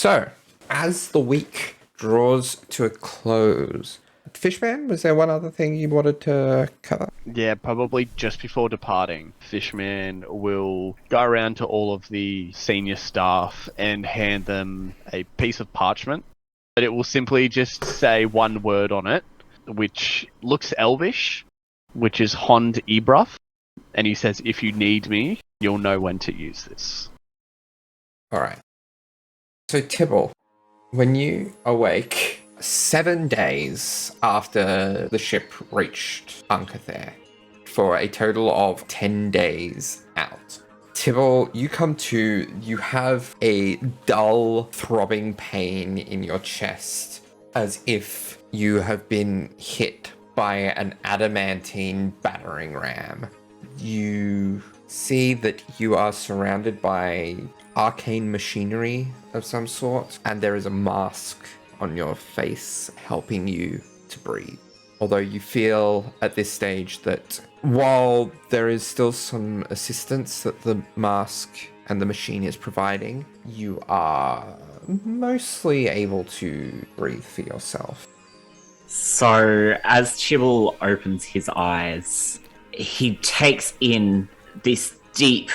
So, as the week draws to a close, Fishman, was there one other thing you wanted to cover? Yeah, probably just before departing, Fishman will go around to all of the senior staff and hand them a piece of parchment. But it will simply just say one word on it, which looks elvish, which is 𝗖𝗔𝗦𝗧. And he says, if you need me, you'll know when to use this. Alright. So, Tibble, when you awake 7 days after the ship reached Ancathair, for a total of 10 days out, Tibble, you come to, you have a dull, throbbing pain in your chest, as if you have been hit by an adamantine battering ram. You see that you are surrounded by arcane machinery of some sort, and there is a mask on your face helping you to breathe. Although you feel at this stage that while there is still some assistance that the mask and the machine is providing, you are mostly able to breathe for yourself. So as Tibble opens his eyes, he takes in this deep,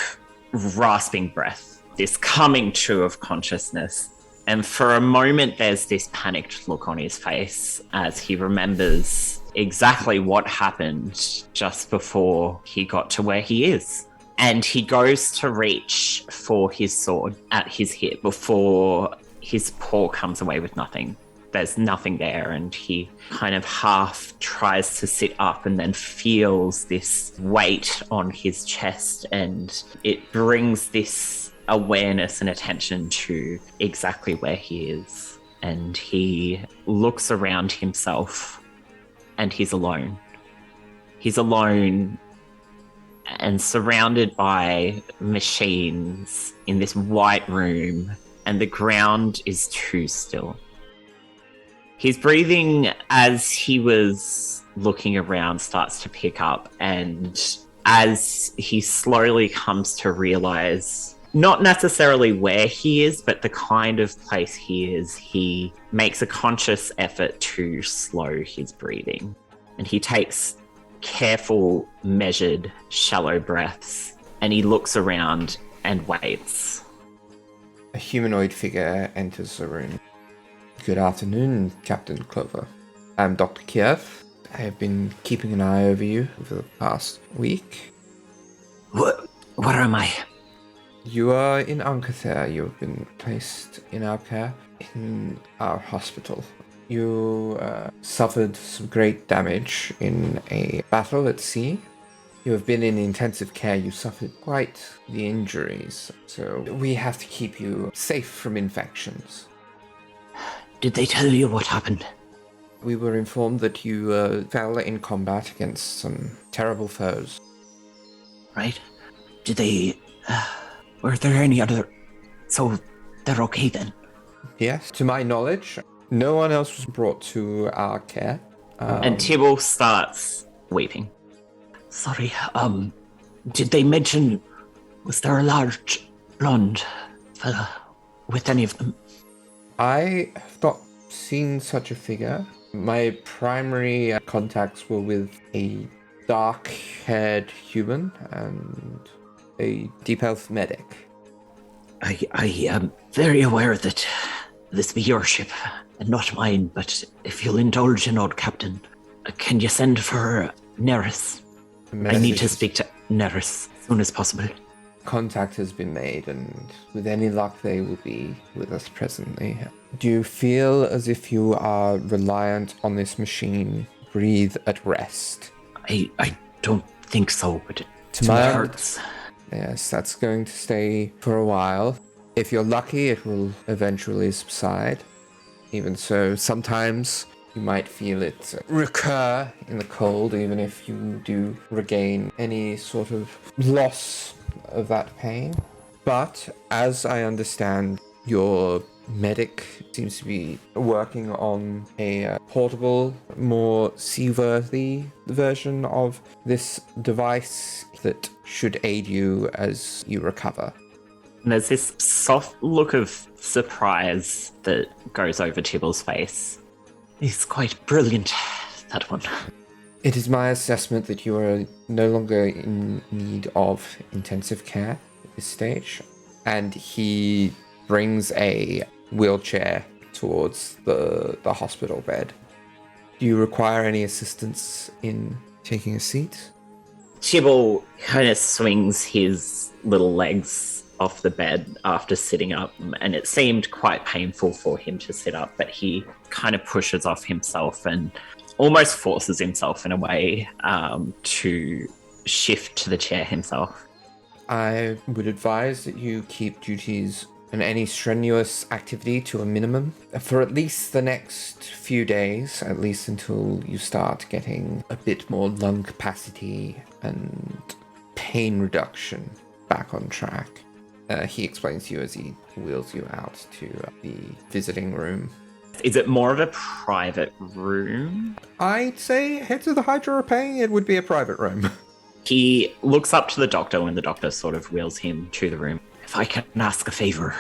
rasping breath, this coming to of consciousness. And for a moment, there's this panicked look on his face as he remembers exactly what happened just before he got to where he is. And he goes to reach for his sword at his hip before his paw comes away with nothing. There's nothing there, and he kind of half tries to sit up and then feels this weight on his chest, and it brings this awareness and attention to exactly where he is. And he looks around himself, and he's alone. He's alone and surrounded by machines in this white room, and the ground is too still. His breathing, as he was looking around, starts to pick up, and as he slowly comes to realize not necessarily where he is, but the kind of place he is, he makes a conscious effort to slow his breathing. And he takes careful, measured, shallow breaths, and he looks around and waits. A humanoid figure enters the room. Good afternoon, Captain Clover. I'm Dr. Kiev. I have been keeping an eye over you over the past week. Where am I? You are in Ancathair. You have been placed in our care in our hospital. You suffered some great damage in a battle at sea. You have been in intensive care. You suffered quite the injuries, so we have to keep you safe from infections. Did they tell you what happened? We were informed that you fell in combat against some terrible foes. Right. Did they... were there any other... So, they're okay then? Yes, to my knowledge, no one else was brought to our care. And Tibble starts weeping. Sorry, did they mention... Was there a large blonde fella with any of them? I have not seen such a figure. My primary contacts were with a dark-haired human and a deep health medic. I am very aware that this be your ship and not mine, but if you'll indulge an old captain, can you send for Nerys? I need to speak to Nerys as soon as possible. Contact has been made, and with any luck, they will be with us presently. Do you feel as if you are reliant on this machine? Breathe at rest. I don't think so, but it hurts. Yes, that's going to stay for a while. If you're lucky, it will eventually subside. Even so, sometimes you might feel it recur in the cold, even if you do regain any sort of loss of that pain. But as I understand, your medic seems to be working on a portable, more seaworthy version of this device that should aid you as you recover. And there's this soft look of surprise that goes over Tibble's face. He's quite brilliant, that one. It is my assessment that you are no longer in need of intensive care at this stage. And he brings a wheelchair towards the hospital bed. Do you require any assistance in taking a seat? Tibble kind of swings his little legs off the bed after sitting up, and it seemed quite painful for him to sit up, but he kind of pushes off himself and almost forces himself in a way to shift to the chair himself. I would advise that you keep duties and any strenuous activity to a minimum for at least the next few days, at least until you start getting a bit more lung capacity and pain reduction back on track. He explains to you as he wheels you out to the visiting room. Is it more of a private room? I'd say, heads of the Hydra are paying, it would be a private room. He looks up to the doctor when the doctor sort of wheels him to the room. If I can ask a favor,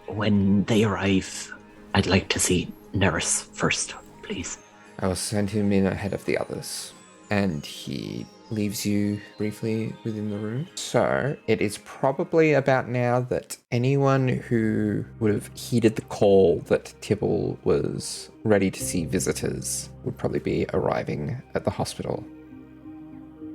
when they arrive, I'd like to see Nerys first, please. I will send him in ahead of the others. And he leaves you briefly within the room. So it is probably about now that anyone who would have heeded the call that Tibble was ready to see visitors would probably be arriving at the hospital.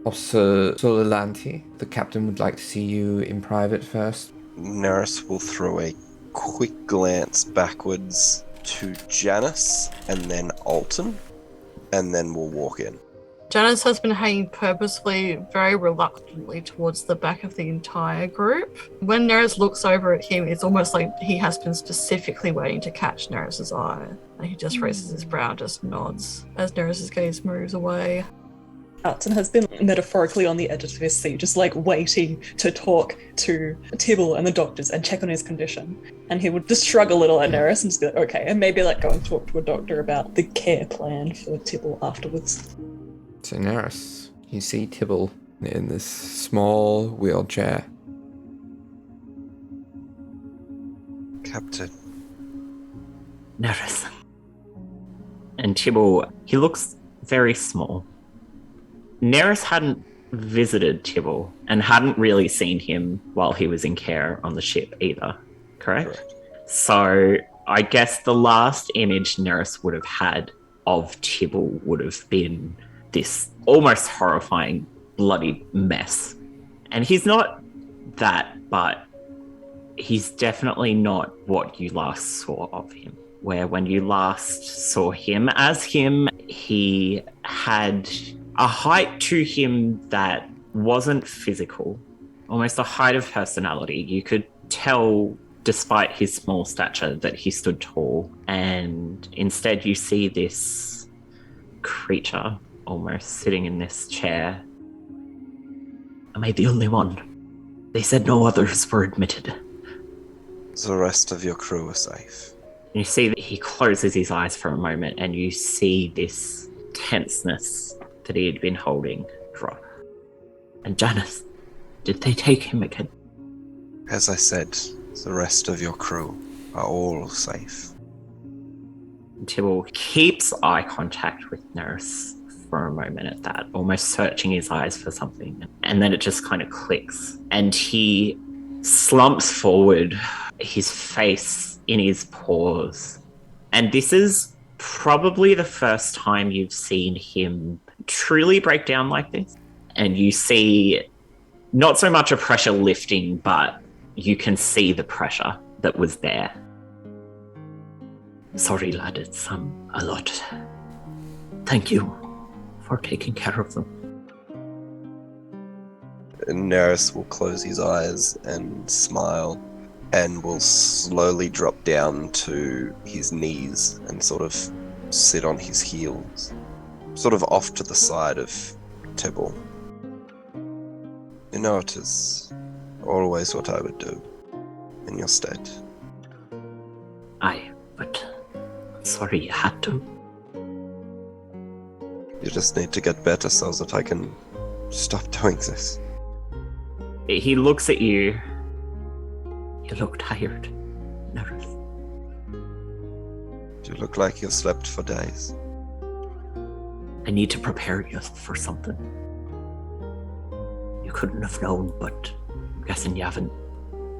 Officer 𝗖𝗔𝗦𝗧, the captain would like to see you in private first. Nerys will throw a quick glance backwards to Janus and then Alton, and then we'll walk in. Janus has been hanging purposefully, very reluctantly towards the back of the entire group. When Nerys looks over at him, it's almost like he has been specifically waiting to catch Nerys' eye. And he just raises his brow, just nods as Nerys' gaze moves away. Alton has been metaphorically on the edge of his seat, just like waiting to talk to Tibble and the doctors and check on his condition. And he would just shrug a little at Nerys and just be like, okay, and maybe like go and talk to a doctor about the care plan for Tibble afterwards. So Nerys, you see Tibble in this small wheelchair. Captain. Nerys. And Tibble, he looks very small. Nerys hadn't visited Tibble and hadn't really seen him while he was in care on the ship either, correct? So I guess the last image Nerys would have had of Tibble would have been this almost horrifying bloody mess. And he's not that, but he's definitely not what you last saw of him. Where when you last saw him as him, he had a height to him that wasn't physical, almost a height of personality. You could tell, despite his small stature, that he stood tall. And instead you see this creature almost sitting in this chair. Am I the only one? They said no others were admitted. The rest of your crew are safe. You see that he closes his eyes for a moment and you see this tenseness that he had been holding drop. And Janus, did they take him again? As I said, the rest of your crew are all safe. Tibble keeps eye contact with Nerys for a moment at that, almost searching his eyes for something. And then it just kind of clicks. And he slumps forward, his face in his paws. And this is probably the first time you've seen him truly break down like this. And you see not so much a pressure lifting, but you can see the pressure that was there. Sorry, lad, it's a lot. Thank you for taking care of them. Nerys will close his eyes and smile, and will slowly drop down to his knees and sort of sit on his heels, sort of off to the side of Tibble. You know, it is always what I would do in your stead. Aye, but sorry you had to. You just need to get better so that I can stop doing this. He looks at you You look tired, Nerys. You look like you slept for days. I need to prepare you for something. You couldn't have known, but I'm guessing you haven't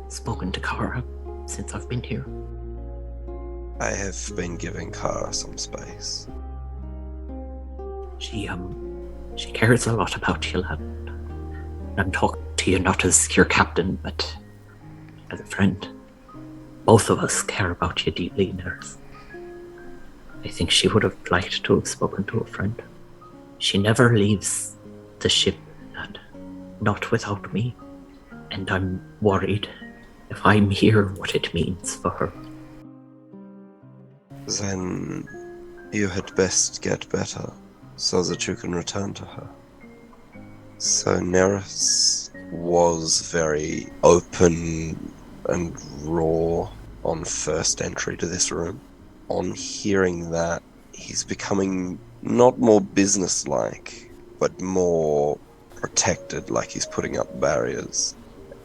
spoken to Kara since I've been here. I have been giving Kara some space. She cares a lot about you, lad. I'm talking to you not as your captain, but as a friend. Both of us care about you deeply, Nerys. I think she would have liked to have spoken to a friend. She never leaves the ship, lad. Not without me. And I'm worried if I'm here what it means for her. Then you had best get better, so that you can return to her. So Nerys was very open and raw on first entry to this room. On hearing that, he's becoming not more businesslike, but more protected, like he's putting up barriers.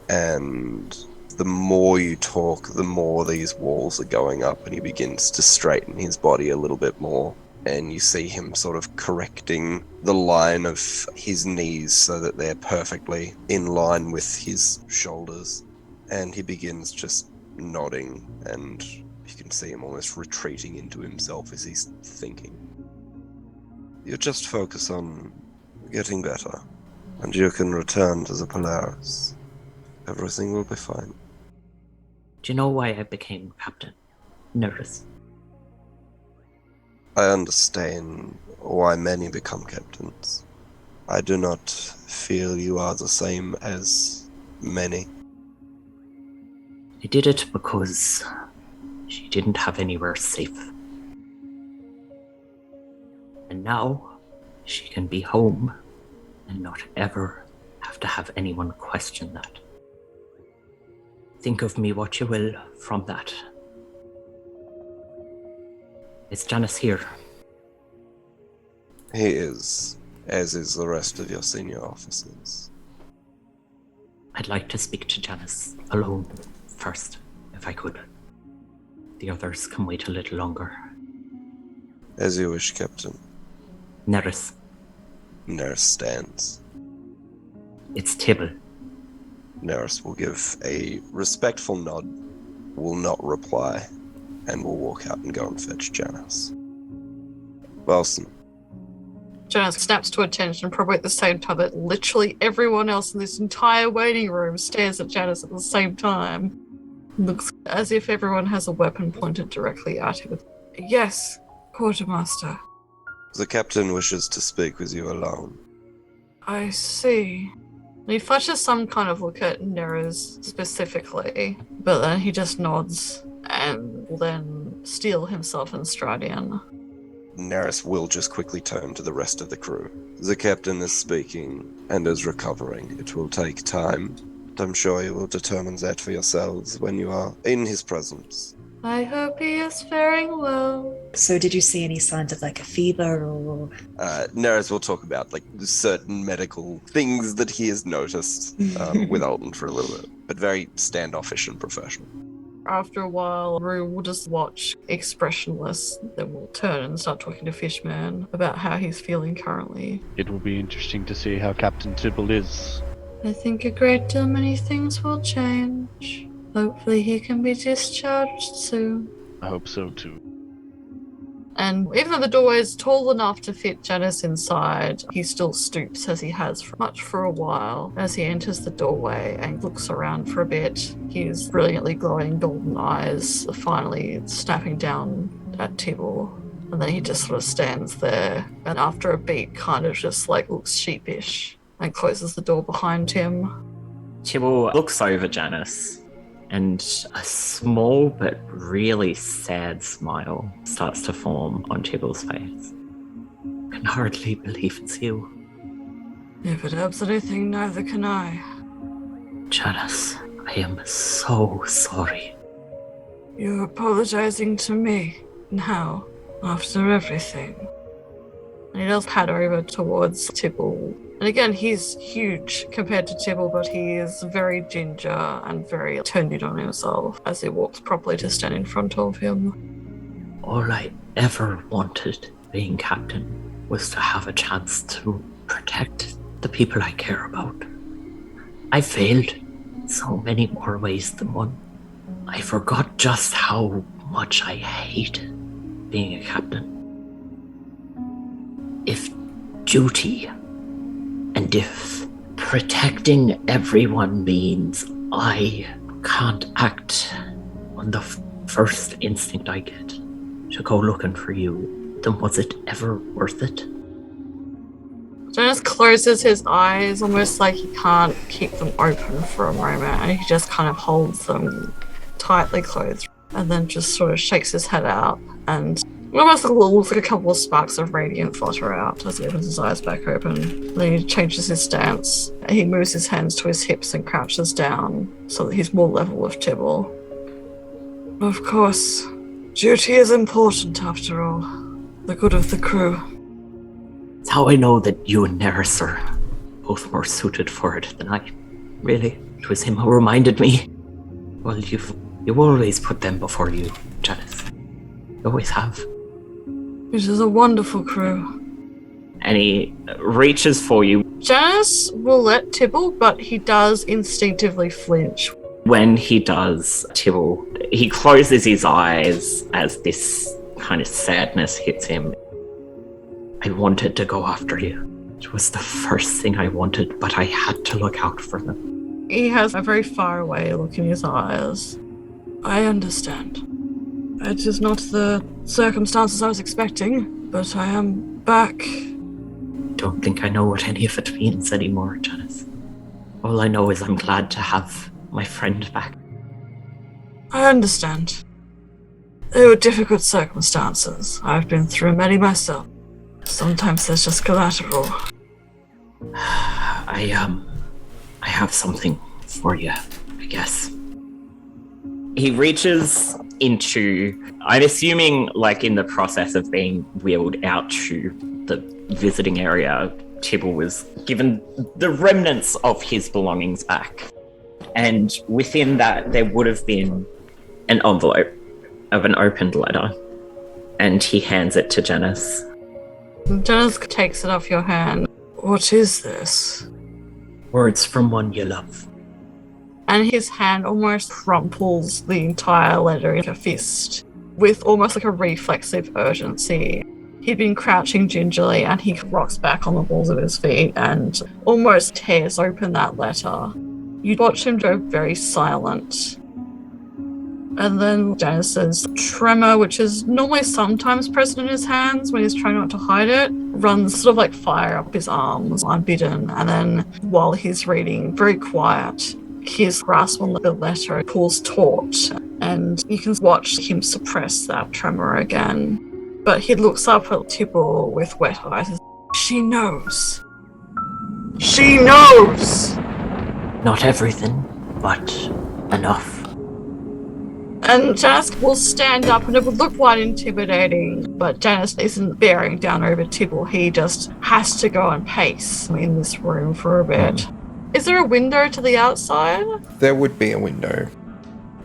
And the more you talk, the more these walls are going up, and he begins to straighten his body a little bit more. And you see him sort of correcting the line of his knees so that they're perfectly in line with his shoulders. And he begins just nodding, and you can see him almost retreating into himself as he's thinking. You just focus on getting better, and you can return to the Polaris. Everything will be fine. Do you know why I became captain, Nerys? I understand why many become captains. I do not feel you are the same as many. I did it because she didn't have anywhere safe. And now she can be home and not ever have to have anyone question that. Think of me what you will from that. Is Janus here? He is, as is the rest of your senior officers. I'd like to speak to Janus alone first, if I could. The others can wait a little longer. As you wish, Captain. Nerys, Nerys stands. it's Tibble. Nerys will give a respectful nod, will not reply, and will walk out and go and fetch Janus. Wilson. Janus snaps to attention, probably at the same time that literally everyone else in this entire waiting room stares at Janus at the same time. Looks as if everyone has a weapon pointed directly at him. Yes, quartermaster. The captain wishes to speak with you alone. I see. He flashes some kind of look at Nerys specifically, but then he just nods and will then steel himself and stride in. Nerys will just quickly turn to the rest of the crew. The captain is speaking and is recovering. It will take time, but I'm sure you will determine that for yourselves when you are in his presence. I hope he is faring well. So did you see any signs of like a fever or... Nerys will talk about like certain medical things that he has noticed with Alton for a little bit, but very standoffish and professional. After a while, Rue will just watch expressionless, then we'll turn and start talking to Fishman about how he's feeling currently. It will be interesting to see how Captain Tibble is. I think a great deal many things will change. Hopefully he can be discharged soon. I hope so too. And even though the doorway is tall enough to fit Janus inside, he still stoops as he has for a while. As he enters the doorway and looks around for a bit, his brilliantly glowing golden eyes are finally snapping down at Tibble. And then he just sort of stands there, and after a beat kind of just like looks sheepish and closes the door behind him. Tibble looks over Janus, and a small but really sad smile starts to form on Tibble's face. I can hardly believe it's you. If it helps anything, neither can I. Janus, I am so sorry. You're apologizing to me. Now, after everything. And he does pad over towards Tibble And again, he's huge compared to Tibble, but he is very ginger and very turned in on himself as he walks properly to stand in front of him. All I ever wanted being captain was to have a chance to protect the people I care about. I failed in so many more ways than one. I forgot just how much I hate being a captain. If duty and if protecting everyone means I can't act on the first instinct I get to go looking for you, then was it ever worth it? Janus closes his eyes, almost like he can't keep them open for a moment, and he just kind of holds them tightly closed, and then just sort of shakes his head out, and almost looks like a couple of sparks of radiant flutter out as he opens his eyes back open. Then he changes his stance. He moves his hands to his hips and crouches down so that he's more level with Tibble. Of course, duty is important after all. The good of the crew. It's how I know that you and Nerys are both more suited for it than I. Really, it was him who reminded me. Well, you always put them before you, Janus. You always have. It is a wonderful crew. And he reaches for you. Janus will let Tibble, but he does instinctively flinch. When he does, Tibble, he closes his eyes as this kind of sadness hits him. I wanted to go after you. It was the first thing I wanted, but I had to look out for them. He has a very far away look in his eyes. I understand. It is not the circumstances I was expecting, but I am back. Don't think I know what any of it means anymore, Janus. All I know is I'm glad to have my friend back. I understand. They were difficult circumstances. I've been through many myself. Sometimes there's just collateral. I have something for you, I guess. He reaches into, I'm assuming, like in the process of being wheeled out to the visiting area, Tibble was given the remnants of his belongings back. And within that, there would have been an envelope of an opened letter. And he hands it to Janus. Janus takes it off your hand. What is this? Words from one you love. And his hand almost crumples the entire letter in a fist with almost like a reflexive urgency. He'd been crouching gingerly and he rocks back on the balls of his feet and almost tears open that letter. You watch him go very silent. And then Janus's tremor, which is normally sometimes present in his hands when he's trying not to hide it, runs sort of like fire up his arms, unbidden. And then while he's reading, very quiet, his grasp on the letter pulls taut, and you can watch him suppress that tremor again. But he looks up at Tibble with wet eyes. She knows. She knows! Not everything, but enough. And Janus will stand up, and it would look quite intimidating, but Janus isn't bearing down over Tibble. He just has to go and pace in this room for a bit. Is there a window to the outside? There would be a window.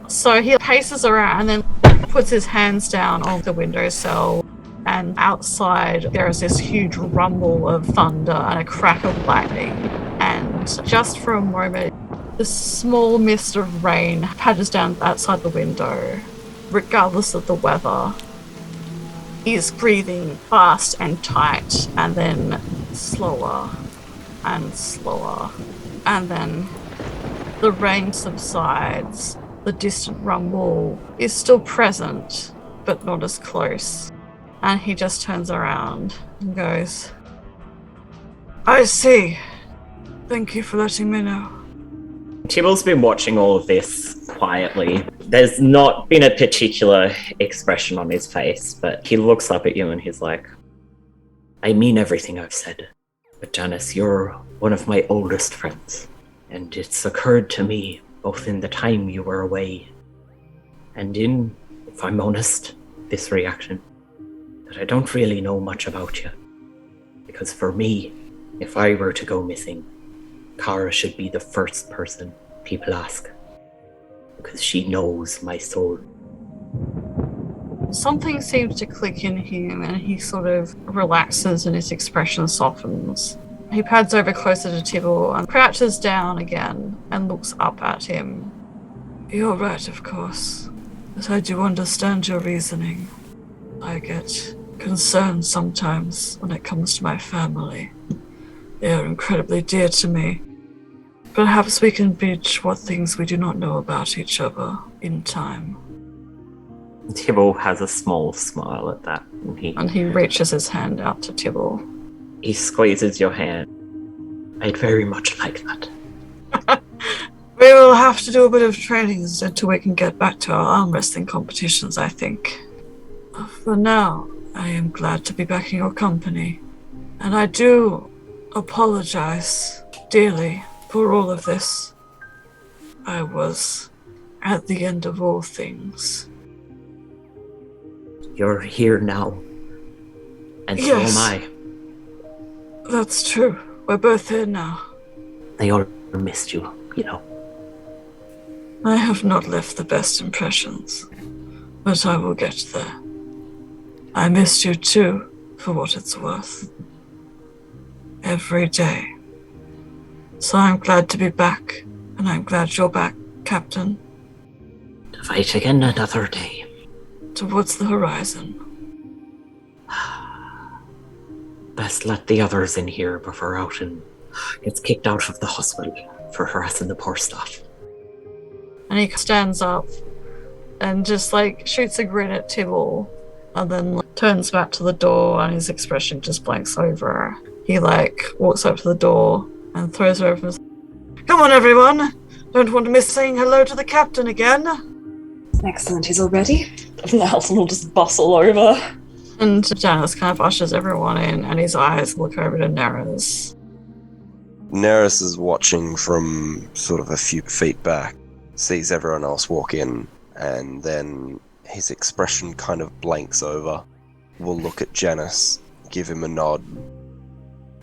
So he paces around and then puts his hands down on the windowsill, and outside there is this huge rumble of thunder and a crack of lightning. And just for a moment, the small mist of rain patters down outside the window, regardless of the weather. He's breathing fast and tight, and then slower and slower. And then the rain subsides. The distant rumble is still present, but not as close. And he just turns around and goes, I see. Thank you for letting me know. Tibble's been watching all of this quietly. There's not been a particular expression on his face, but he looks up at you and he's like, I mean everything I've said. But Janus, you're one of my oldest friends. And it's occurred to me, both in the time you were away and in, if I'm honest, this reaction, that I don't really know much about you. Because for me, If I were to go missing, Kara should be the first person people ask. Because she knows my soul. Something seems to click in him and he sort of relaxes and his expression softens. He pads over closer to Tibble and crouches down again and looks up at him. You're right, of course. But I do understand your reasoning. I get concerned sometimes when it comes to my family. They are incredibly dear to me. Perhaps we can bridge what things we do not know about each other in time. Tibble has a small smile at that. And he reaches his hand out to Tibble. He squeezes your hand. I'd very much like that. We will have to do a bit of training until we can get back to our arm wrestling competitions, I think. For now, I am glad to be back in your company. And I do apologize dearly for all of this. I was at the end of all things. You're here now. And so am I. That's true. We're both here now. They all missed you, you know. I have not left the best impressions, but I will get there. I missed you too, for what it's worth. Every day. So I'm glad to be back, and I'm glad you're back, Captain. To fight again another day. Towards the horizon. Best let the others in here before Alton gets kicked out of the hospital for harassing the poor staff. And he stands up and just shoots a grin at Tibble and then turns back to the door and his expression just blanks over. He walks up to the door and throws it open. Come on, everyone! Don't want to miss saying hello to the captain again. Excellent, he's all ready. Alton will just bustle over. And Janus kind of ushers everyone in and his eyes look over to Nerys. Nerys is watching from sort of a few feet back, sees everyone else walk in, and then his expression kind of blanks over. We'll look at Janus, give him a nod,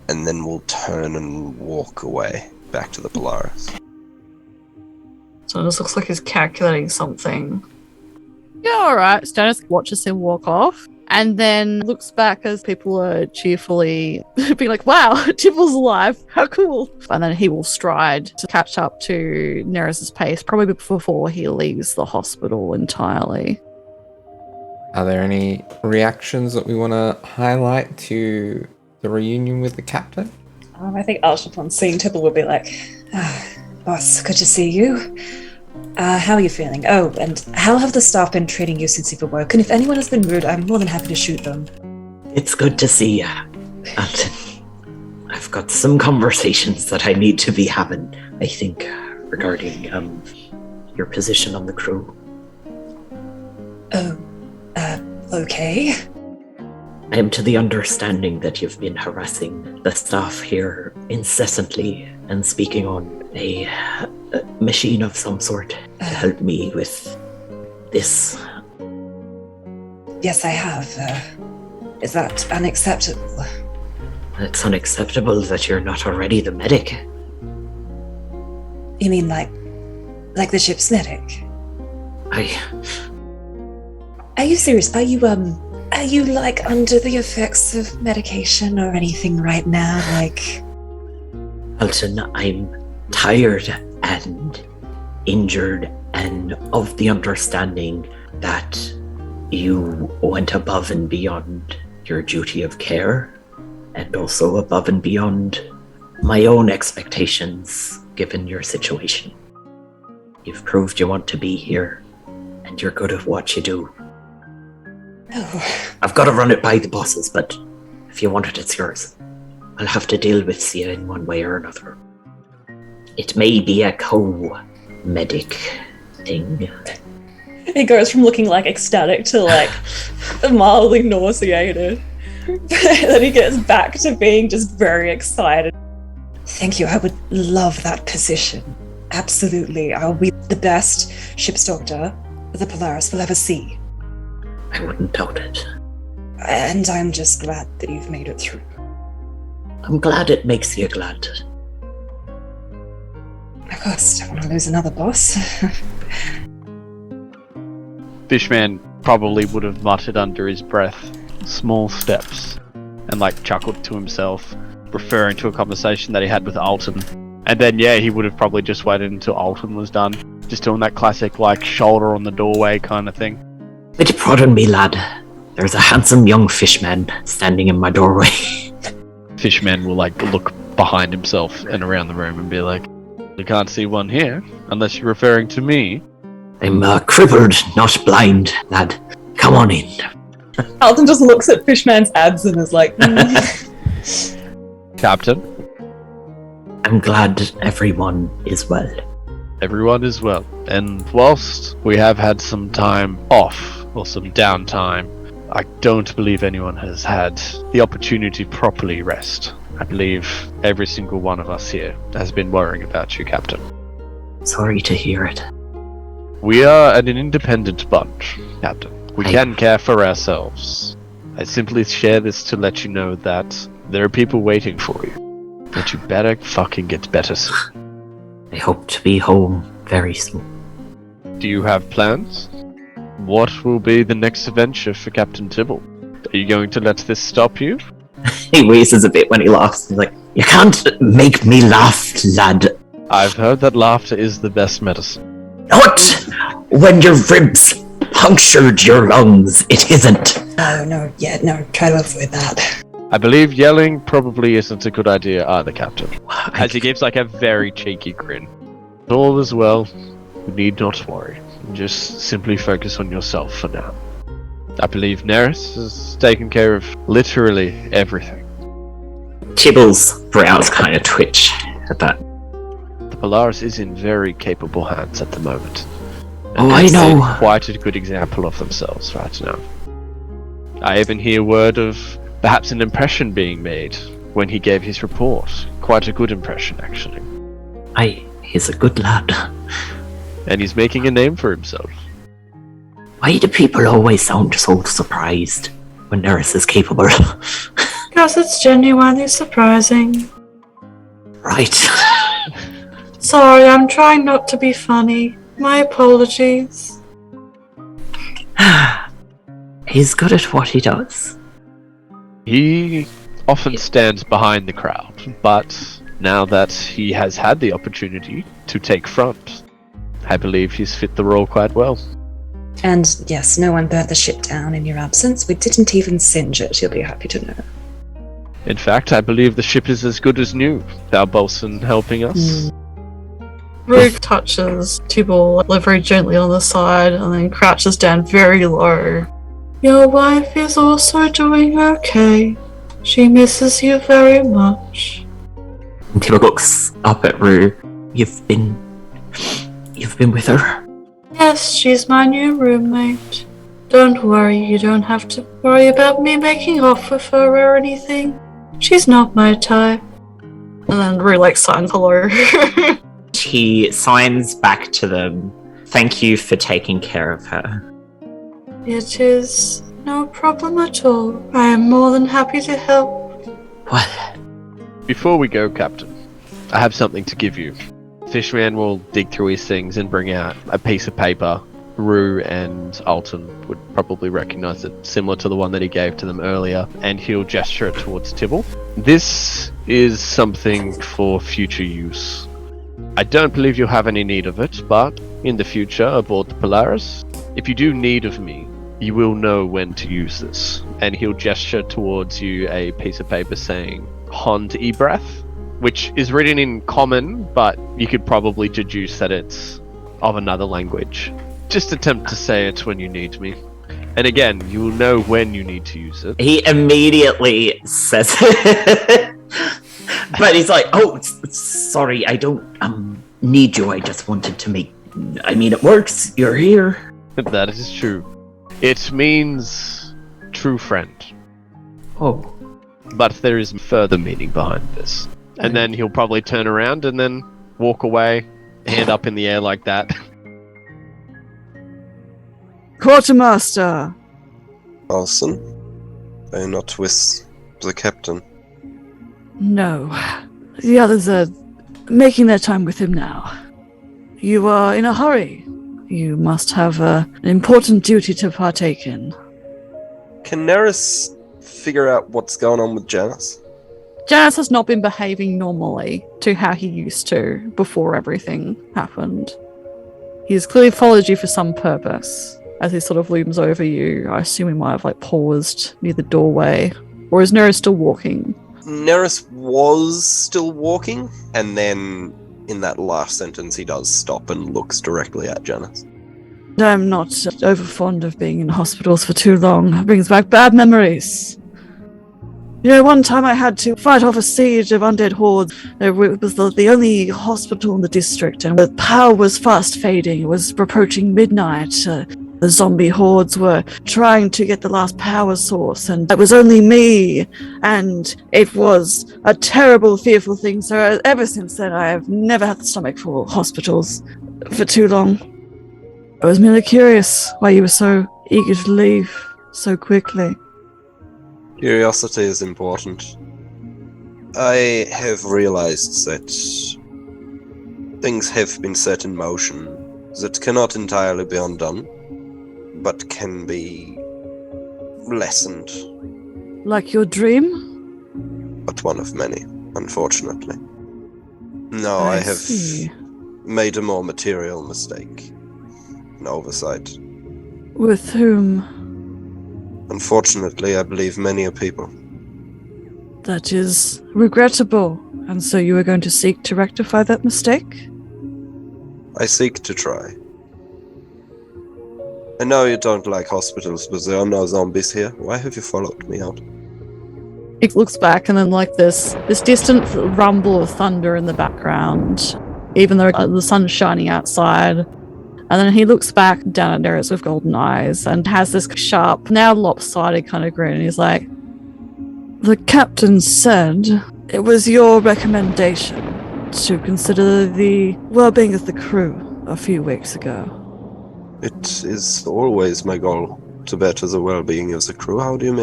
and then we'll turn and walk away back to the Polaris. So it just looks like he's calculating something. Yeah, alright. Janus watches him walk off and then looks back as people are cheerfully being like, wow, Tibble's alive. How cool. And then he will stride to catch up to Nerys' pace, probably before he leaves the hospital entirely. Are there any reactions that we want to highlight to the reunion with the captain? I think Alton, upon seeing Tibble, will be like, boss, good to see you. How are you feeling? Oh, and how have the staff been treating you since you've awoken? And if anyone has been rude, I'm more than happy to shoot them. It's good to see you, Alton. I've got some conversations that I need to be having, I think, regarding your position on the crew. Oh, okay. I am to the understanding that you've been harassing the staff here incessantly and speaking on a machine of some sort to help me with this. Yes, I have. Is that unacceptable? It's unacceptable that you're not already the medic. You mean like the ship's medic? Are you serious? Are you under the effects of medication or anything right now? Alton, I'm tired and injured and of the understanding that you went above and beyond your duty of care and also above and beyond my own expectations given your situation. You've proved you want to be here and you're good at what you do. Oh. I've got to run it by the bosses, but if you want it, it's yours. I'll have to deal with you in one way or another. It may be a co-medic thing. He goes from looking ecstatic to mildly nauseated. Then he gets back to being just very excited. Thank you, I would love that position. Absolutely, I'll be the best ship's doctor the Polaris will ever see. I wouldn't doubt it. And I'm just glad that you've made it through. I'm glad it makes you glad. Of course, don't want to lose another boss. Fishman probably would have muttered under his breath, small steps, and chuckled to himself, referring to a conversation that he had with Alton. And then, he would have probably just waited until Alton was done. Just doing that classic, shoulder on the doorway kind of thing. Would you pardon me, lad? There's a handsome young fishman standing in my doorway. Fishman will, look behind himself and around the room and be like, "You can't see one here, unless you're referring to me." I'm crippled, not blind, lad. Come on in. Alton just looks at Fishman's abs and is like, Captain, I'm glad everyone is well. everyone is well. And whilst we have had some time off, or some downtime, I don't believe anyone has had the opportunity to properly rest. I believe every single one of us here has been worrying about you, Captain. Sorry to hear it. We are an independent bunch, Captain. We can care for ourselves. I simply share this to let you know that there are people waiting for you. But you better fucking get better soon. I hope to be home very soon. Do you have plans? What will be the next adventure for Captain Tibble? Are you going to let this stop you? He wheezes a bit when he laughs. He's like, you can't make me laugh, lad. I've heard that laughter is the best medicine. Not when your ribs punctured your lungs. It isn't. no, try to avoid that. I believe yelling probably isn't a good idea either, Captain. As he gives a very cheeky grin. All is well. You need not worry. Just simply focus on yourself for now. I believe Nerys has taken care of literally everything. Tibble's brows kind of twitch at that. The Polaris is in very capable hands at the moment. Oh, I know. They're quite a good example of themselves right now. I even hear word of perhaps an impression being made when he gave his report. Quite a good impression, actually. He's a good lad. And he's making a name for himself. Why do people always sound so surprised when Nerys is capable? Because it's genuinely surprising. Right. Sorry, I'm trying not to be funny. My apologies. He's good at what he does. He often stands behind the crowd, but now that he has had the opportunity to take front, I believe he's fit the role quite well. And yes, no one burnt the ship down in your absence. We didn't even singe it, you'll be happy to know. In fact, I believe the ship is as good as new. Our bosun helping us. Brink touches Tibble very gently on the side and then crouches down very low. Your wife is also doing okay. She misses you very much. And Tibble looks up at Rue. You've been with her? Yes, she's my new roommate. Don't worry, you don't have to worry about me making off with her or anything. She's not my type. And then Rue signs hello. He signs back to them. Thank you for taking care of her. It is no problem at all. I am more than happy to help. What? Before we go, Captain, I have something to give you. Fishman will dig through his things and bring out a piece of paper. Rue and Alton would probably recognize it, similar to the one that he gave to them earlier, and he'll gesture it towards Tibble. This is something for future use. I don't believe you'll have any need of it, but in the future, aboard the Polaris, if you do need of me, you will know when to use this. And he'll gesture towards you a piece of paper saying, 𝗖𝗔𝗦𝗧, which is written in common, but you could probably deduce that it's of another language. Just attempt to say it when you need me. And again, you will know when you need to use it. He immediately says it. But he's like, oh, sorry, I don't need you. I just wanted to make... I mean, it works. You're here. That is true. It means true friend. Oh. But there is further meaning behind this. And then he'll probably turn around and then walk away, hand up in the air like that. Quartermaster! Alson, are you not with the captain? No. The others are making their time with him now. You are in a hurry. You must have an important duty to partake in. Can Nerys figure out what's going on with Janus? Janus has not been behaving normally to how he used to before everything happened. He's clearly followed you for some purpose. As he sort of looms over you, I assume he might have paused near the doorway. Or is Nerys still walking? Nerys was still walking, and then in that last sentence he does stop and looks directly at Janus. I'm not over fond of being in hospitals for too long. It brings back bad memories. You know, one time I had to fight off a siege of undead hordes. It was the only hospital in the district, and the power was fast fading. It was approaching midnight. The zombie hordes were trying to get the last power source, and it was only me. And it was a terrible, fearful thing. So ever since then, I have never had the stomach for hospitals for too long. I was merely curious why you were so eager to leave so quickly. Curiosity is important. I have realized that things have been set in motion that cannot entirely be undone, but can be lessened. Like your dream? But one of many, unfortunately. No, I have see. made a more material mistake. An oversight. With whom? Unfortunately, I believe many a people. That is regrettable. And so you are going to seek to rectify that mistake? I seek to try. I know you don't like hospitals, but there are no zombies here. Why have you followed me out? It looks back, and then this distant rumble of thunder in the background, even though the sun's shining outside. And then he looks back down at Nerys with golden eyes and has this sharp, now lopsided kind of grin. And he's like, the captain said it was your recommendation to consider the well-being of the crew a few weeks ago. It is always my goal to better the well-being of the crew. How do you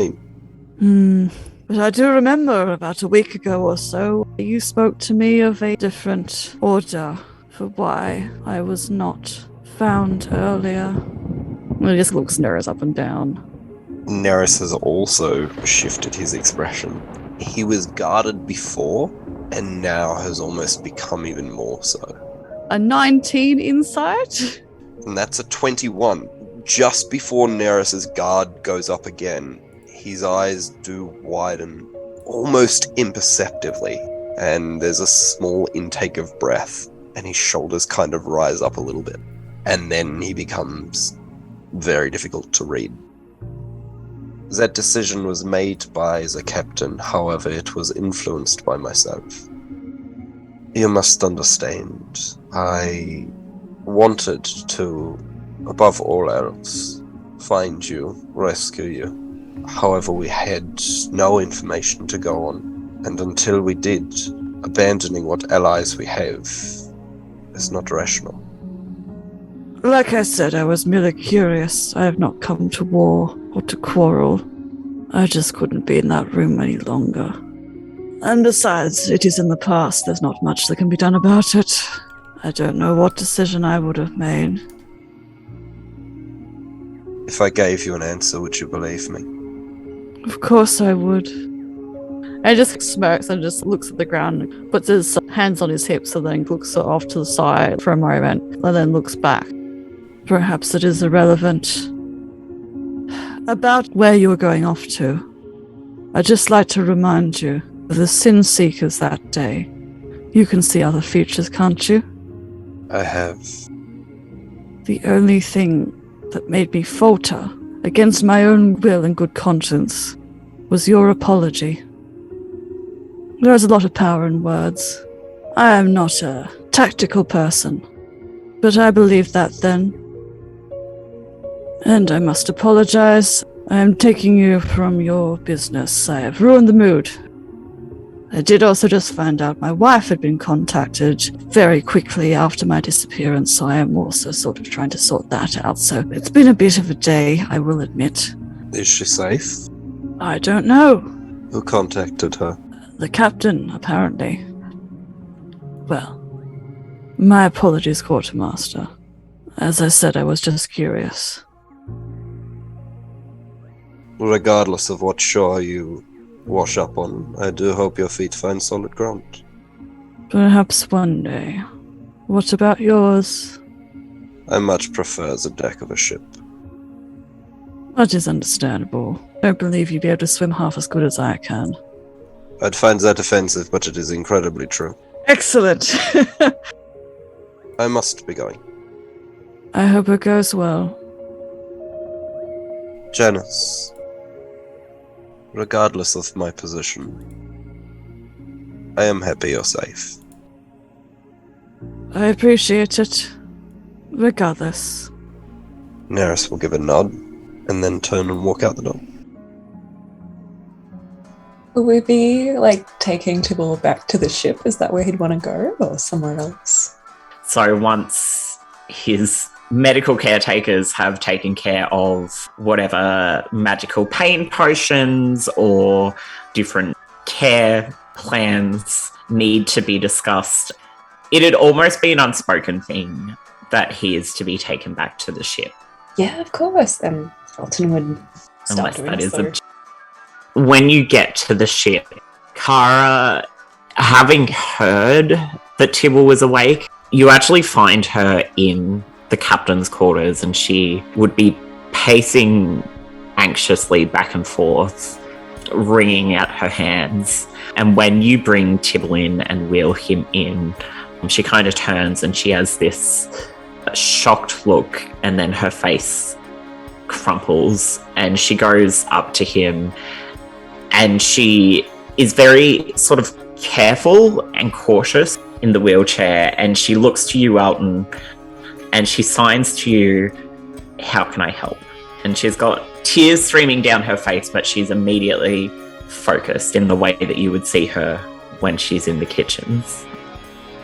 mean? But I do remember about a week ago or so, you spoke to me of a different order for why I was not found earlier. And he just looks Nerys up and down. Nerys has also shifted his expression. He was guarded before, and now has almost become even more so. A 19 insight? And that's a 21. Just before Nerys' guard goes up again, his eyes do widen, almost imperceptibly, and there's a small intake of breath, and his shoulders kind of rise up a little bit. And then he becomes very difficult to read. That decision was made by the captain, however, it was influenced by myself. You must understand, I wanted to, above all else, find you, rescue you. However, we had no information to go on, and until we did, abandoning what allies we have is not rational. Like I said, I was merely curious. I have not come to war or to quarrel. I just couldn't be in that room any longer. And besides, it is in the past. There's not much that can be done about it. I don't know what decision I would have made. If I gave you an answer, would you believe me? Of course I would. And he just smirks and just looks at the ground, puts his hands on his hips, and then looks off to the side for a moment, and then looks back. Perhaps it is irrelevant. About where you were going off to, I'd just like to remind you of the Sin Seekers that day. You can see other futures, can't you? I have. The only thing that made me falter against my own will and good conscience was your apology. There is a lot of power in words. I am not a tactical person, but I believed that then. And I must apologize. I am taking you from your business. I have ruined the mood. I did also just find out my wife had been contacted very quickly after my disappearance, so I am also sort of trying to sort that out. So it's been a bit of a day, I will admit. Is she safe? I don't know. Who contacted her? The captain, apparently. Well, my apologies, quartermaster. As I said, I was just curious. Regardless of what shore you wash up on, I do hope your feet find solid ground. Perhaps one day. What about yours? I much prefer the deck of a ship. That is understandable. I don't believe you'd be able to swim half as good as I can. I'd find that offensive, but it is incredibly true. Excellent! I must be going. I hope it goes well. Janus, regardless of my position, I am happy you're safe. I appreciate it. Regardless. Nerys will give a nod, and then turn and walk out the door. Will we be, taking Tibble back to the ship? Is that where he'd want to go, or somewhere else? So once his medical caretakers have taken care of whatever magical pain potions or different care plans need to be discussed, it'd almost be an unspoken thing that he is to be taken back to the ship. Yeah, of course. Then Alton would start Unless doing that is so. When you get to the ship, Kara, having heard that Tibble was awake, you actually find her in the captain's quarters, and she would be pacing anxiously back and forth, wringing out her hands. And when you bring Tibble in and wheel him in, she kind of turns and she has this shocked look, and then her face crumples and she goes up to him, and she is very sort of careful and cautious in the wheelchair, and she looks to you, Alton, and she signs to you, "How can I help?" And she's got tears streaming down her face, but she's immediately focused in the way that you would see her when she's in the kitchens.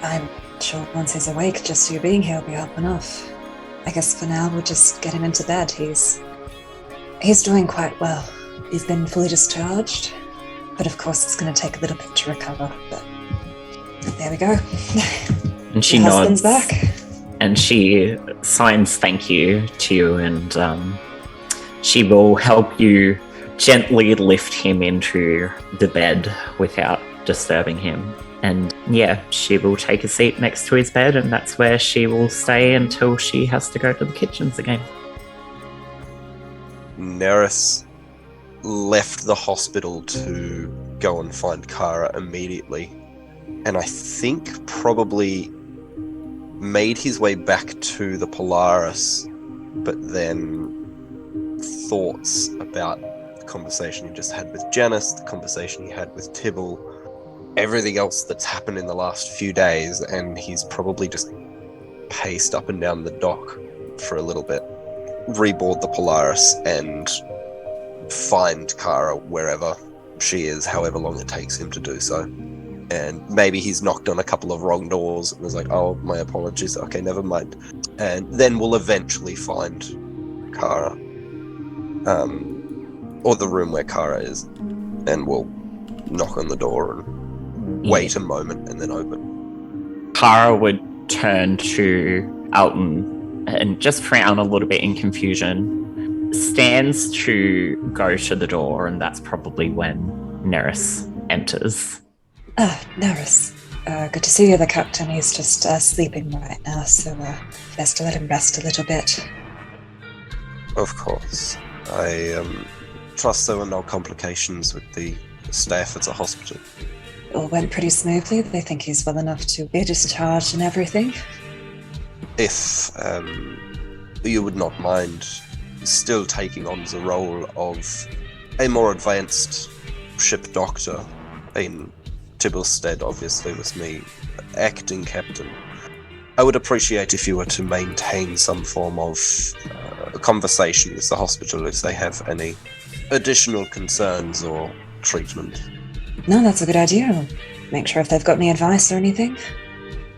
I'm sure once he's awake, just you being here will be help enough. I guess for now we'll just get him into bed. He's doing quite well. He's been fully discharged, but of course it's going to take a little bit to recover. But there we go. And she Your nods. husband's back. And she signs thank you to you, and she will help you gently lift him into the bed without disturbing him. And yeah, she will take a seat next to his bed, and that's where she will stay until she has to go to the kitchens again. Nerys left the hospital to go and find Kara immediately, and I think probably made his way back to the Polaris, but then thoughts about the conversation he just had with Janus, the conversation he had with Tibble, everything else that's happened in the last few days, and he's probably just paced up and down the dock for a little bit, reboard the Polaris, and find Kara wherever she is, however long it takes him to do so. And maybe he's knocked on a couple of wrong doors and was like, "Oh, my apologies, okay, never mind." And then we'll eventually find Kara, or the room where Kara is, and we'll knock on the door and wait a moment and then open. Kara would turn to Alton and just frown a little bit in confusion, stands to go to the door, and that's probably when Nerys enters. Nerys. Good to see you, the captain. He's just sleeping right now, so best to let him rest a little bit. Of course. I trust there were no complications with the staff at the hospital. It all went pretty smoothly. They think he's well enough to be discharged and everything. If you would not mind still taking on the role of a more advanced ship doctor in Tibble's stead, obviously, with me acting captain, I would appreciate if you were to maintain some form of conversation with the hospital if they have any additional concerns or treatment. No, that's a good idea. I'll make sure if they've got any advice or anything.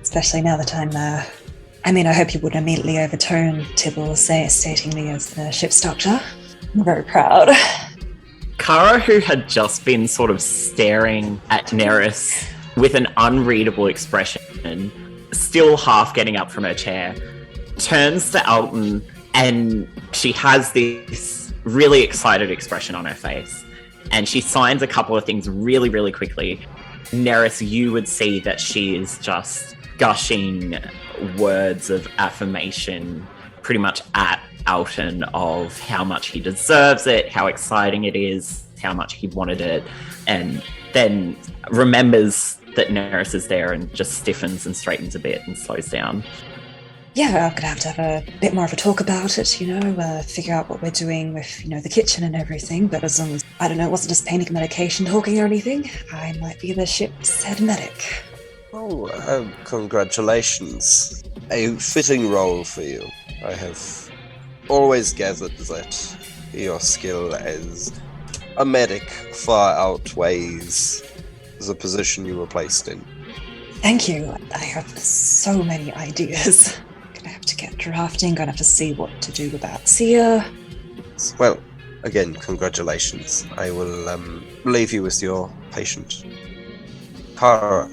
Especially now that I hope you wouldn't immediately overturn Tibble stating me as the ship's doctor. I'm very proud. Kara, who had just been sort of staring at Nerys with an unreadable expression, still half getting up from her chair, turns to Alton, and she has this really excited expression on her face. And she signs a couple of things really, really quickly. Nerys, you would see that she is just gushing words of affirmation pretty much at Alton of how much he deserves it, how exciting it is, how much he wanted it, and then remembers that Nerys is there and just stiffens and straightens a bit and slows down. Yeah, we're going to have a bit more of a talk about it, figure out what we're doing with, the kitchen and everything. But as long as, I don't know, it wasn't just panic medication talking or anything, I might be the ship's head medic. Oh, congratulations. A fitting role for you. I have always gathered that your skill as a medic far outweighs the position you were placed in. Thank you. I have so many ideas. Gonna have to get drafting, gonna have to see what to do about Sia. Well, again, congratulations. I will leave you with your patient. Kara.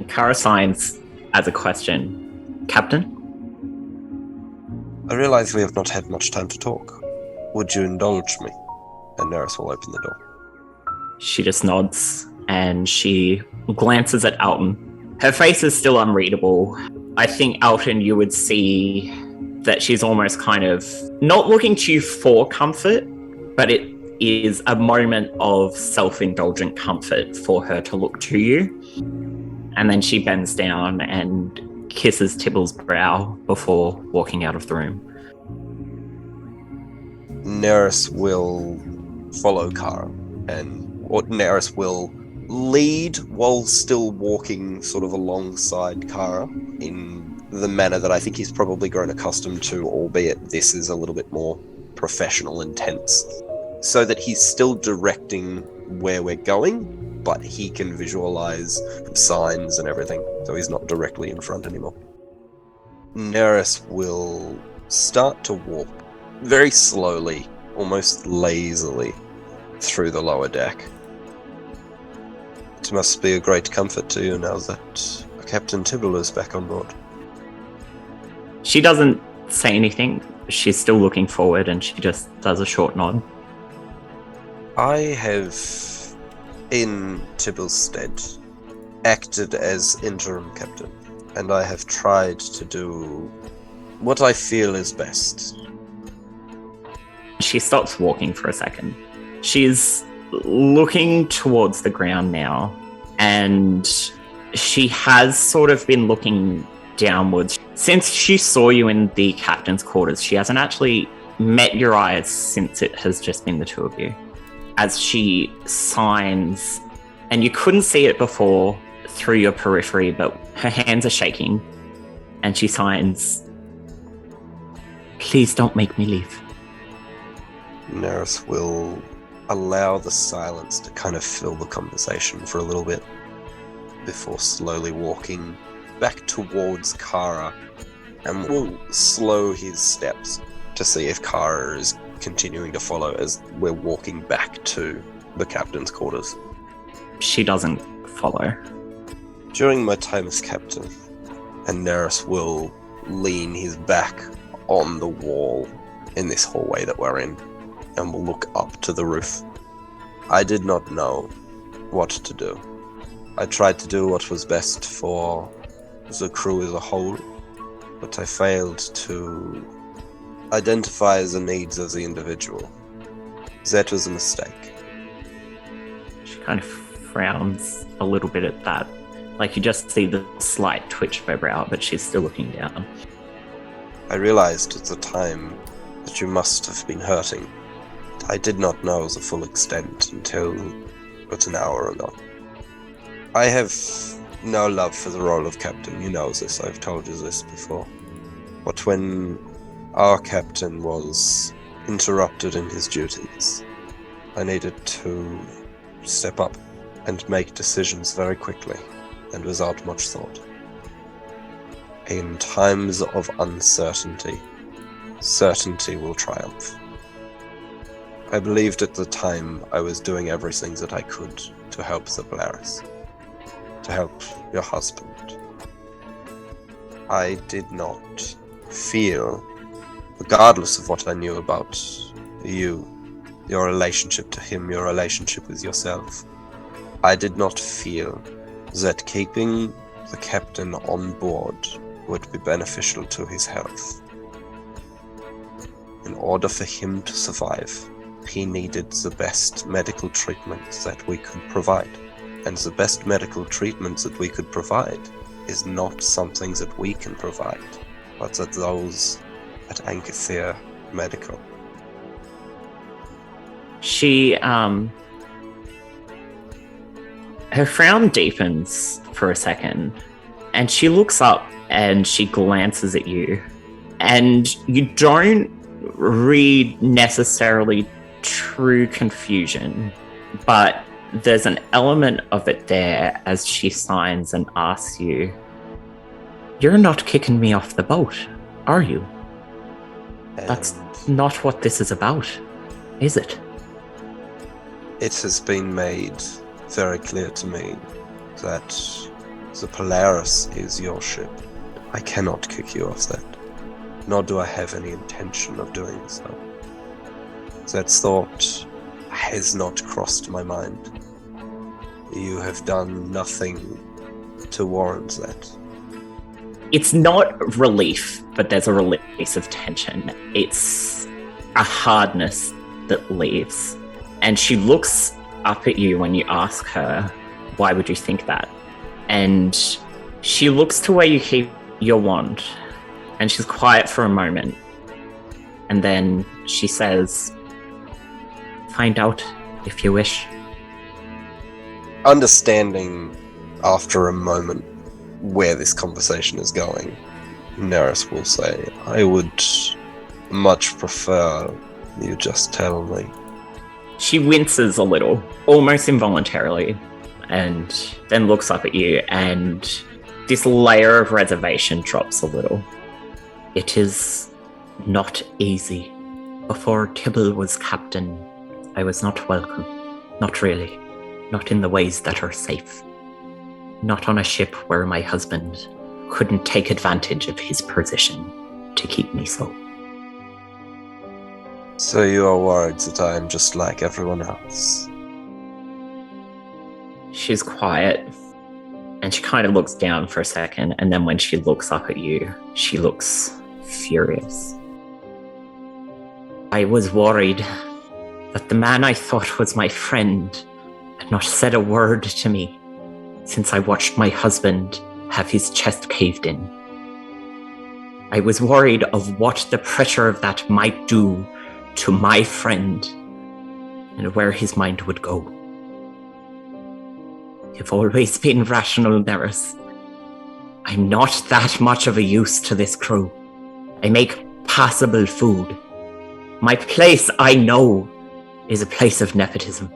Kara signs as a question. Captain? I realize we have not had much time to talk. Would you indulge me? And Nerys will open the door. She just nods and she glances at Alton. Her face is still unreadable. I think, Alton, you would see that she's almost kind of not looking to you for comfort, but it is a moment of self-indulgent comfort for her to look to you. And then she bends down and kisses Tibble's brow before walking out of the room. Nerys will follow Kara, and Nerys will lead while still walking sort of alongside Kara in the manner that I think he's probably grown accustomed to, albeit this is a little bit more professional and tense, so that he's still directing where we're going, but he can visualize signs and everything, so he's not directly in front anymore. Nerys will start to walk very slowly, almost lazily, through the lower deck. It must be a great comfort to you now that Captain Tibble is back on board. She doesn't say anything. She's still looking forward and she just does a short nod. I have, in Tibble's stead, acted as interim captain, and I have tried to do what I feel is best. She stops walking for a second. She's looking towards the ground now, and she has sort of been looking downwards. Since she saw you in the captain's quarters, she hasn't actually met your eyes since it has just been the two of you. As she signs, and you couldn't see it before through your periphery, but her hands are shaking, and she signs, "Please don't make me leave." Nerys will allow the silence to kind of fill the conversation for a little bit before slowly walking back towards Kara, and will slow his steps to see if Kara is continuing to follow as we're walking back to the captain's quarters. She doesn't follow. During my time as captain, and Nerys will lean his back on the wall in this hallway that we're in, and will look up to the roof. I did not know what to do. I tried to do what was best for the crew as a whole, but I failed to identify the needs of the individual. That was a mistake. She kind of frowns a little bit at that. Like, you just see the slight twitch of her brow, but she's still looking down. I realized at the time that you must have been hurting. I did not know the full extent until about an hour ago. I have no love for the role of captain, you know this, I've told you this before. But when our captain was interrupted in his duties, I needed to step up and make decisions very quickly and without much thought. In times of uncertainty, certainty will triumph. I believed at the time I was doing everything that I could to help the Polaris, to help your husband. I did not feel, regardless of what I knew about you, your relationship to him, your relationship with yourself, I did not feel that keeping the captain on board would be beneficial to his health. In order for him to survive, he needed the best medical treatment that we could provide. And the best medical treatment that we could provide is not something that we can provide, but that those at Ancathair Medical. She, her frown deepens for a second, and she looks up and she glances at you, and you don't read necessarily true confusion, but there's an element of it there as she signs and asks you, "You're not kicking me off the boat, are you? That's not what this is about, is it?" It has been made very clear to me that the Polaris is your ship. I cannot kick you off that, nor do I have any intention of doing so. That thought has not crossed my mind. You have done nothing to warrant that. It's not relief, but there's a release of tension. It's a hardness that leaves. And she looks up at you when you ask her, "Why would you think that?" And she looks to where you keep your wand, and she's quiet for a moment. And then she says, "Find out if you wish." Understanding after a moment where this conversation is going, Nerys will say, "I would much prefer you just tell me." She winces a little, almost involuntarily, and then looks up at you, and this layer of reservation drops a little. "It is not easy. Before Tibble was captain, I was not welcome. Not really. Not in the ways that are safe. Not on a ship where my husband couldn't take advantage of his position to keep me so." So you are worried that I am just like everyone else? She's quiet, and she kind of looks down for a second, and then when she looks up at you, she looks furious. "I was worried that the man I thought was my friend had not said a word to me since I watched my husband have his chest caved in. I was worried of what the pressure of that might do to my friend and where his mind would go. You've always been rational, Nerys. I'm not that much of a use to this crew. I make passable food. My place, I know, is a place of nepotism.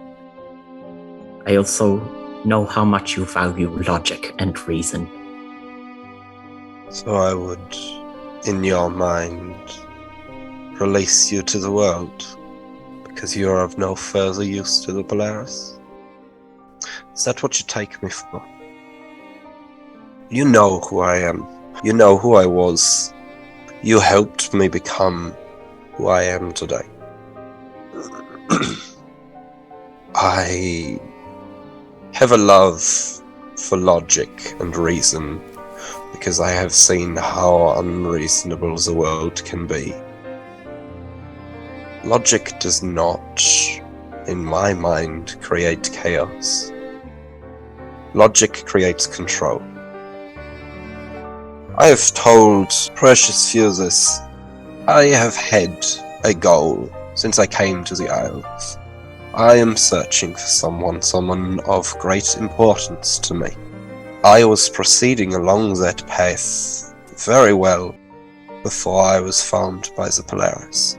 I also know how much you value logic and reason." So I would, in your mind, release you to the world because you are of no further use to the Polaris? Is that what you take me for? You know who I am. You know who I was. You helped me become who I am today. I have a love for logic and reason because I have seen how unreasonable the world can be. Logic does not, in my mind, create chaos. Logic creates control. I have told precious 𝗖𝗔𝗦𝗧 I have had a goal since I came to the Isles. I am searching for someone of great importance to me. I was proceeding along that path very well before I was found by the Polaris.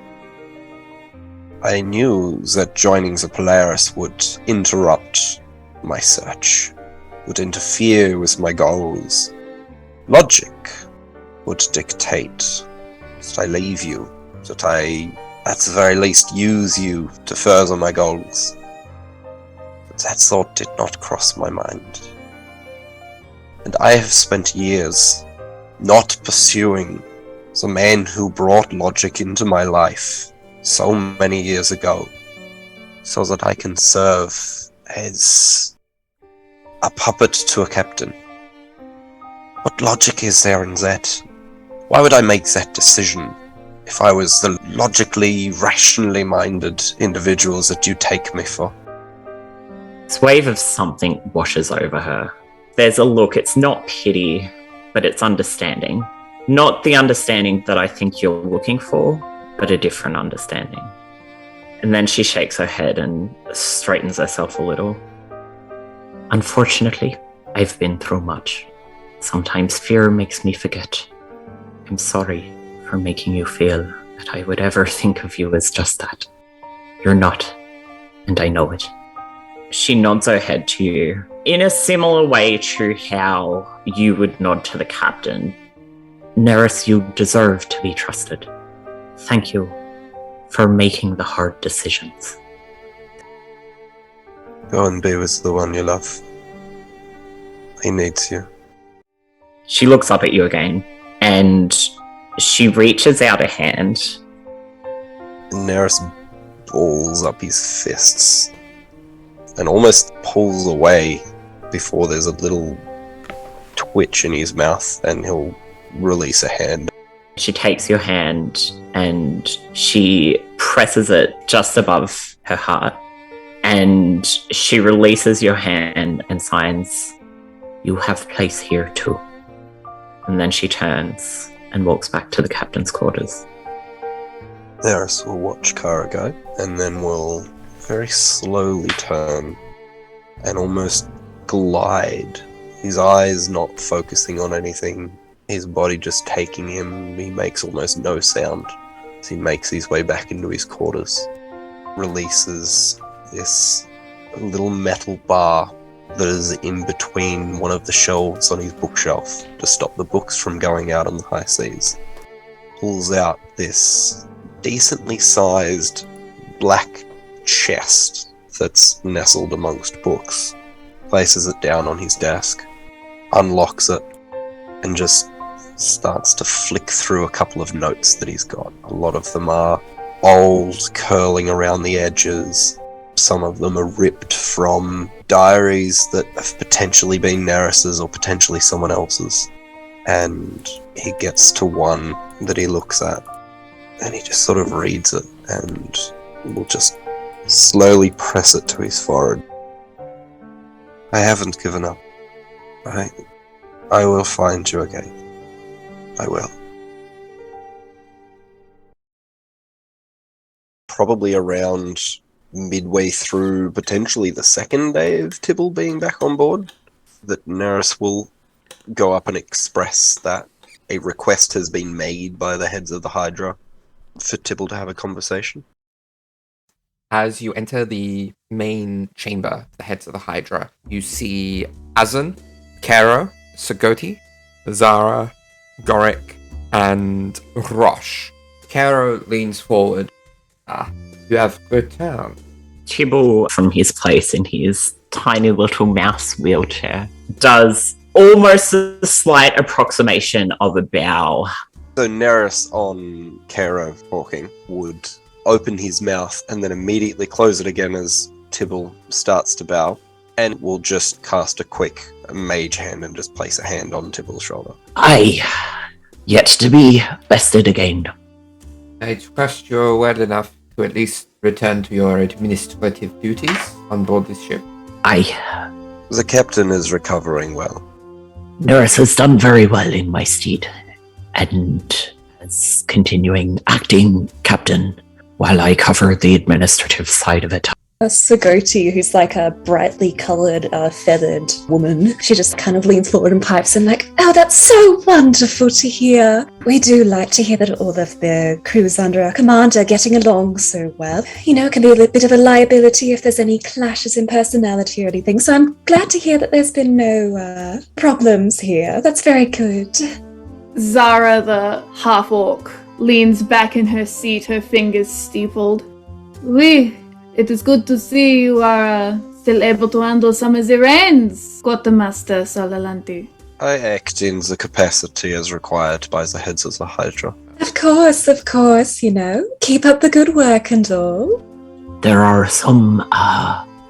I knew that joining the Polaris would interrupt my search, would interfere with my goals. Logic would dictate that I leave you, that I at the very least use you to further my goals. But that thought did not cross my mind. And I have spent years not pursuing the man who brought logic into my life so many years ago, so that I can serve as a puppet to a captain. What logic is there in that? Why would I make that decision if I was the logically, rationally minded individuals that you take me for? This wave of something washes over her. There's a look, it's not pity, but it's understanding. Not the understanding that I think you're looking for, but a different understanding. And then she shakes her head and straightens herself a little. Unfortunately, I've been through much. Sometimes fear makes me forget. I'm sorry for making you feel that I would ever think of you as just that. You're not, and I know it. She nods her head to you in a similar way to how you would nod to the captain. Nerys, you deserve to be trusted. Thank you for making the hard decisions. Go and be with the one you love. He needs you. She looks up at you again, and she reaches out a hand. Nerys balls up his fists and almost pulls away before there's a little twitch in his mouth, and he'll release a hand. She takes your hand and she presses it just above her heart, and she releases your hand and signs, "You have place here too." And then she turns and walks back to the captain's quarters. Nerys will watch Kara go, and then will very slowly turn and almost glide, his eyes not focusing on anything, his body just taking him. He makes almost no sound as he makes his way back into his quarters. Releases this little metal bar that is in between one of the shelves on his bookshelf to stop the books from going out on the high seas. Pulls out this decently sized black chest that's nestled amongst books, places it down on his desk, unlocks it, and just starts to flick through a couple of notes that he's got. A lot of them are old, curling around the edges. Some of them are ripped from diaries that have potentially been Nerys's or potentially someone else's. And he gets to one that he looks at, and he just sort of reads it and will just slowly press it to his forehead. I haven't given up. I will find you again. I will. Probably around midway through potentially the second day of Tibble being back on board, that Nerys will go up and express that a request has been made by the heads of the Hydra for Tibble to have a conversation. As you enter the main chamber, the heads of the Hydra, you see Azan, Kero, Sagoti, Zara, Gorik, and Rosh. Kero leans forward. You have returned. Tibble, from his place in his tiny little mouse wheelchair, does almost a slight approximation of a bow. So Nerys, on Kero talking, would open his mouth and then immediately close it again as Tibble starts to bow, and will just cast a quick mage hand and just place a hand on Tibble's shoulder. Yet to be bested again. I trust you're well enough to at least return to your administrative duties on board this ship. The captain is recovering well. Nerys has done very well in my stead, and is continuing acting captain while I cover the administrative side of it. Sagoti, who's like a brightly coloured, feathered woman, she just kind of leans forward and pipes in like, "Oh, that's so wonderful to hear. We do like to hear that all of the crews under our command are getting along so well. You know, it can be a bit of a liability if there's any clashes in personality or anything. So I'm glad to hear that there's been no problems here. That's very good." Zara, the half-orc, leans back in her seat, her fingers steepled. Oui, it is good to see you are still able to handle some of the reins, Quartermaster Salalanti. I act in the capacity as required by the heads of the Hydra. Of course, Keep up the good work and all. There are some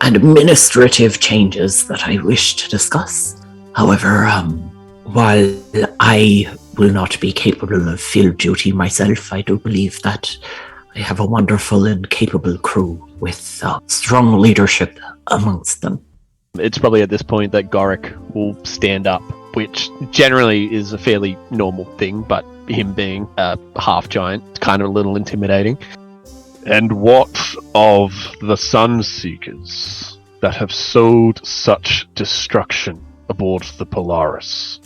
administrative changes that I wish to discuss. However, while I will not be capable of field duty myself, I do believe that I have a wonderful and capable crew with strong leadership amongst them. It's probably at this point that Goric will stand up, which generally is a fairly normal thing, but him being a half-giant, it's kind of a little intimidating. And what of the Sun Seekers that have sowed such destruction aboard the Polaris?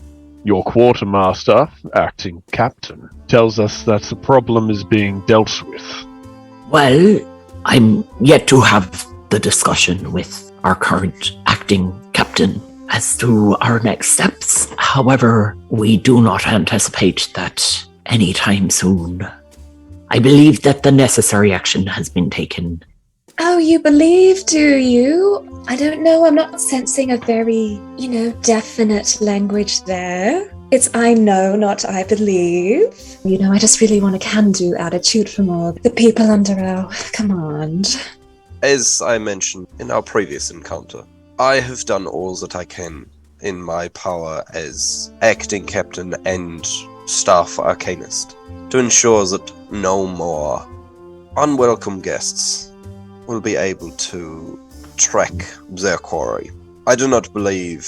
Your quartermaster, acting captain, tells us that the problem is being dealt with. Well, I'm yet to have the discussion with our current acting captain as to our next steps. However, we do not anticipate that anytime soon. I believe that the necessary action has been taken. Oh, you believe, do you? I don't know, I'm not sensing a very, definite language there. It's I know, not I believe. I just really want a can-do attitude from all the people under our command. As I mentioned in our previous encounter, I have done all that I can in my power as acting captain and staff arcanist to ensure that no more unwelcome guests will be able to track their quarry. I do not believe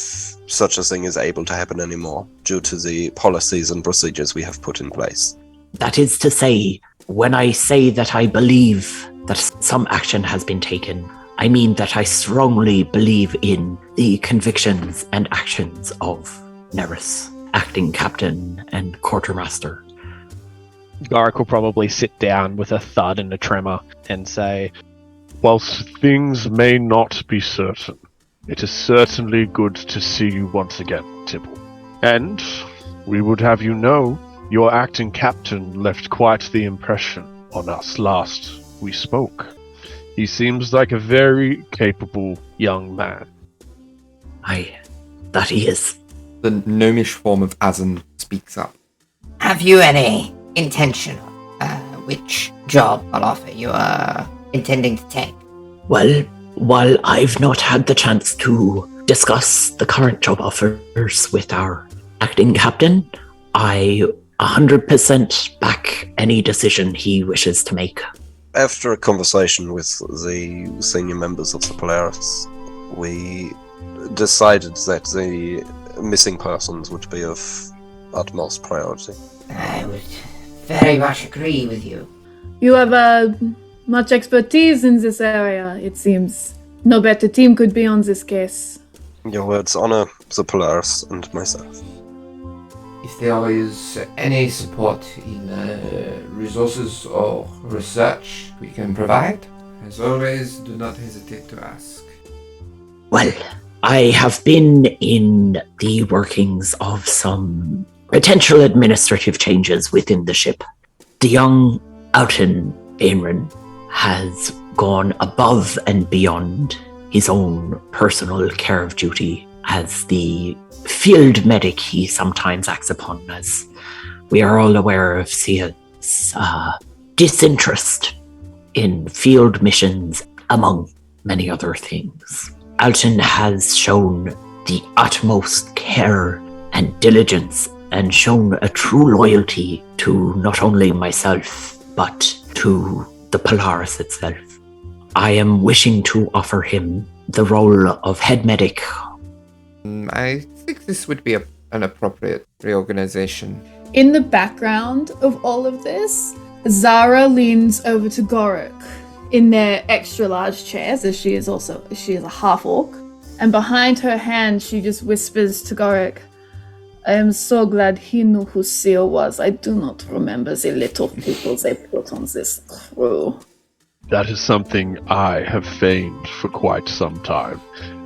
such a thing is able to happen anymore due to the policies and procedures we have put in place. That is to say, when I say that I believe that some action has been taken, I mean that I strongly believe in the convictions and actions of Nerys, acting captain and quartermaster. Goric will probably sit down with a thud and a tremor and say, Whilst things may not be certain, it is certainly good to see you once again, Tibble. And we would have you know, your acting captain left quite the impression on us last we spoke. He seems like a very capable young man. Aye, that he is. The gnomish form of Azen speaks up. Have you any intention which job I'll offer you are intending to take? Well, while I've not had the chance to discuss the current job offers with our acting captain, I 100% back any decision he wishes to make. After a conversation with the senior members of the Polaris, we decided that the missing persons would be of utmost priority. I would very much agree with you. You have much expertise in this area, it seems. No better team could be on this case. Your words honor the Polaris and myself. If there is any support in resources or research we can provide, as always, do not hesitate to ask. Well, I have been in the workings of some potential administrative changes within the ship. The young Alton has gone above and beyond his own personal care of duty as the field medic he sometimes acts upon, as we are all aware of Sia's disinterest in field missions, among many other things. Alton has shown the utmost care and diligence and shown a true loyalty to not only myself, but to the Polaris itself. I am wishing to offer him the role of head medic. I think this would be an appropriate reorganization. In the background of all of this, Zara leans over to Goric in their extra large chairs, as she is a half orc. And behind her hand, she just whispers to Goric, I am so glad he knew who Sia was. I do not remember the little people they put on this crew. That is something I have feigned for quite some time.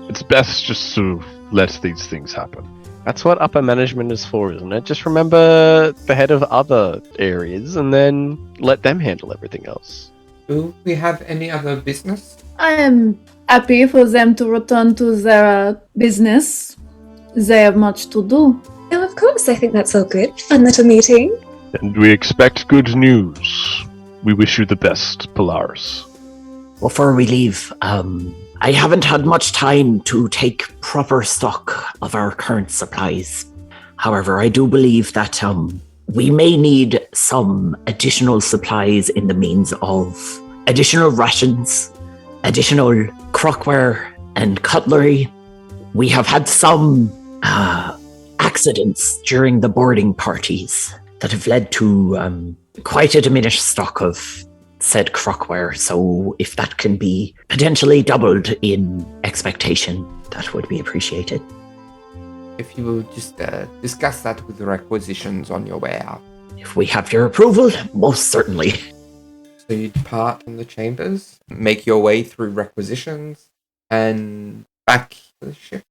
It's best just to let these things happen. That's what upper management is for, isn't it? Just remember the head of other areas and then let them handle everything else. Do we have any other business? I am happy for them to return to their business. They have much to do. Oh, of course, I think that's all good. Fun little meeting. And we expect good news. We wish you the best, Polaris. Before we leave, I haven't had much time to take proper stock of our current supplies. However, I do believe that we may need some additional supplies in the means of additional rations, additional crockware and cutlery. We have had some accidents during the boarding parties that have led to quite a diminished stock of said crockware, so if that can be potentially doubled in expectation, that would be appreciated. If you will just discuss that with the requisitions on your way out. If we have your approval, most certainly. So you depart from the chambers, make your way through requisitions, and back to the ship.